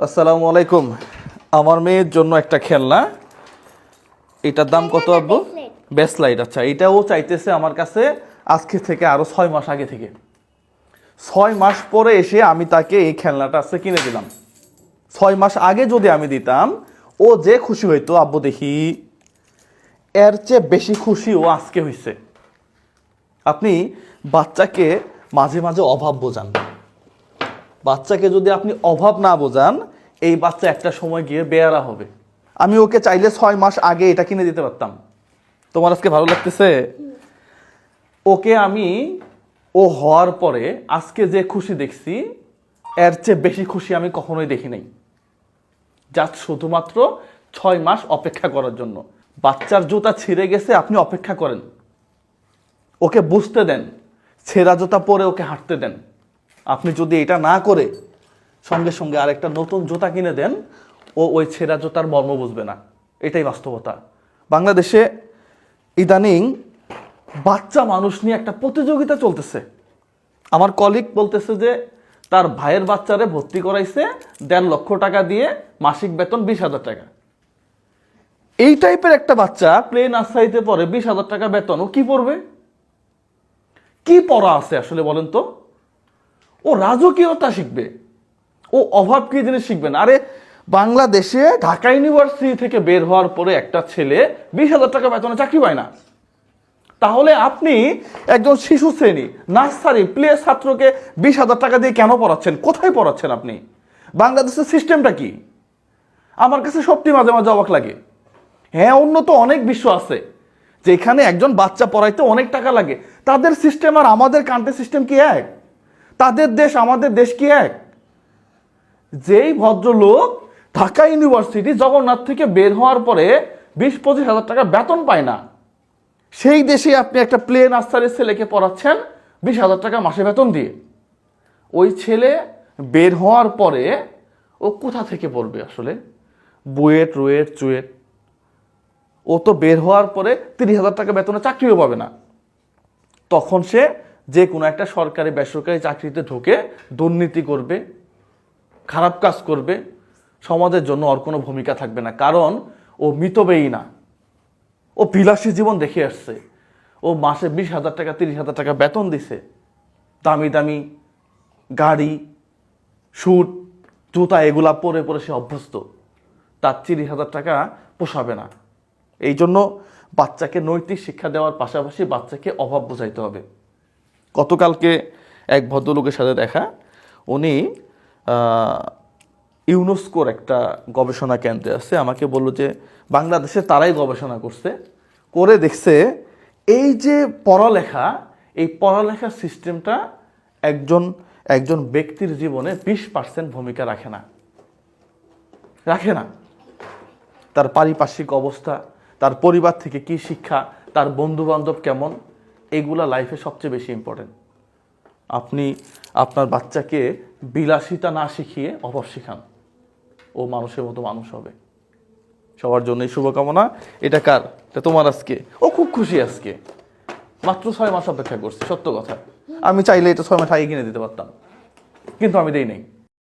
আসসালামু আলাইকুম। আমার মেয়ের জন্য একটা খেলনা, এটার দাম কত আব্বু? বেসলাইট। আচ্ছা, এটাও চাইতেছে আমার কাছে আজকে থেকে আরো 6 মাস আগে থেকে। 6 মাস পরে এসে আমি তাকে এই খেলনাটা আজকে কিনে দিলাম। 6 মাস আগে যদি আমি দিতাম, ও যে খুশি হইতো আব্বু দেখি, এর চেয়ে বেশি খুশি ও আজকে হইছে। আপনি বাচ্চাকে মাঝে মাঝে অভাব বোঝান। বাচ্চাকে যদি আপনি অভাব না বোঝান, এই বাচ্চা একটা সময় গিয়ে বেয়ারা হবে। আমি ওকে চাইলে 6 মাস আগে এটা কিনে দিতে পারতাম। তোমার আজকে ভালো লাগতেছে? ওকে আমি ও হওয়ার পরে আজকে যে খুশি দেখছি, এর চেয়ে বেশি খুশি আমি কখনোই দেখি নাই। জাস্ট শুধুমাত্র 6 মাস অপেক্ষা করার জন্য। বাচ্চার জুতা ছিঁড়ে গেছে, আপনি অপেক্ষা করেন, ওকে বুঝতে দেন, ছেঁড়া জুতা পরে ওকে হাঁটতে দেন। আপনি যদি এটা না করে সঙ্গে সঙ্গে আরেকটা নতুন জুতা কিনে দেন, ও ওই ছেঁড়া জুতার মর্ম বুঝবে না। এটাই বাস্তবতা। বাংলাদেশে ইদানিং বাচ্চা মানুষ নিয়ে একটা প্রতিযোগিতা চলতেছে। আমার কলিগ বলতেছে যে তার ভাইয়ের বাচ্চারে ভর্তি করাইছে 1.5 লক্ষ টাকা দিয়ে, মাসিক বেতন 20,000 টাকা। এই টাইপের একটা বাচ্চা প্লে নার্সারিতে পড়ে, 20,000 টাকা বেতন, ও কি পড়বে? কি পড়া আছে আসলে বলেন তো? ও রাজকীয়তা শিখবে, ও অভাব কি জিনিস শিখবে না। আরে বাংলাদেশে ঢাকা ইউনিভার্সিটি থেকে বের হওয়ার পরে একটা ছেলে 20,000 টাকা বেতনে চাকরি পায় না। তাহলে আপনি একজন শিশু শ্রেণী, নার্সারি, প্লে ছাত্রকে 20,000 টাকা দিয়ে কেন পড়াচ্ছেন? কোথায় পড়াচ্ছেন আপনি? বাংলাদেশের সিস্টেমটা কি? আমার কাছে সত্যি মাঝে মাঝে অবাক লাগে। হ্যাঁ, উন্নত অনেক বিশ্ব আছে যেখানে একজন বাচ্চা পড়াইতে অনেক টাকা লাগে। তাদের সিস্টেম আর আমাদের কান্ট্রি সিস্টেম কি এক? তাদের দেশ আমাদের দেশ কি এক? যেই ভদ্রলোক ঢাকা ইউনিভার্সিটি জগন্নাথ থেকে বের হওয়ার পরে 20-25 হাজার টাকা বেতন পায় না, সেই দেশে আপনি একটা প্লে নার্সারির ছেলেকে পড়াচ্ছেন 20,000 টাকা মাসে বেতন দিয়ে। ওই ছেলে বের হওয়ার পরে ও কোথা থেকে পড়বে আসলে? বুয়েট, রুয়েট, চুয়েট। ও তো বের হওয়ার পরে 30,000 টাকা বেতনে চাকরিও পাবে না। তখন সে যে কোনো একটা সরকারি বেসরকারি চাকরিতে ঢুকে দুর্নীতি করবে, খারাপ কাজ করবে, সমাজের জন্য ওর কোনো ভূমিকা থাকবে না। কারণ ও মিতব্যয়ী না, ও বিলাসী জীবন দেখে আসছে। ও মাসে 20,000 টাকা 30,000 টাকা বেতন দিছে, দামি দামি গাড়ি, স্যুট, জুতা এগুলা পরে পরে সে অভ্যস্ত। তার 30,000 টাকা পোষাবে না। এই জন্য বাচ্চাকে নৈতিক শিক্ষা দেওয়ার পাশাপাশি বাচ্চাকে অভাব বোঝাইতে হবে। গতকালকে এক ভদ্রলোকের সাথে দেখা, উনি ইউনেস্কোর একটা গবেষণা কেন্দ্রে আছে। আমাকে বললো যে বাংলাদেশে তারাই গবেষণা করছে, করে দেখছে এই যে পড়ালেখা, এই পড়ালেখার সিস্টেমটা একজন একজন ব্যক্তির জীবনে 20% ভূমিকা রাখে না। তার পারিপার্শ্বিক অবস্থা, তার পরিবার থেকে কি শিক্ষা, তার বন্ধু বান্ধব কেমন, এগুলা লাইফে সবচেয়ে বেশি ইম্পর্টেন্ট। আপনি আপনার বাচ্চাকে বিলাসিতা না শিখিয়ে অভাব শিখান, ও মানুষের মতো মানুষ হবে। সবার জন্যই শুভকামনা। এটা কার? এটা তোমার আজকে। ও খুব খুশি আজকে, মাত্র 6 মাস অপেক্ষা করছে। সত্য কথা, আমি চাইলে এটা 6 মাস আগে কিনে দিতে পারতাম, কিন্তু আমি দেই নাই।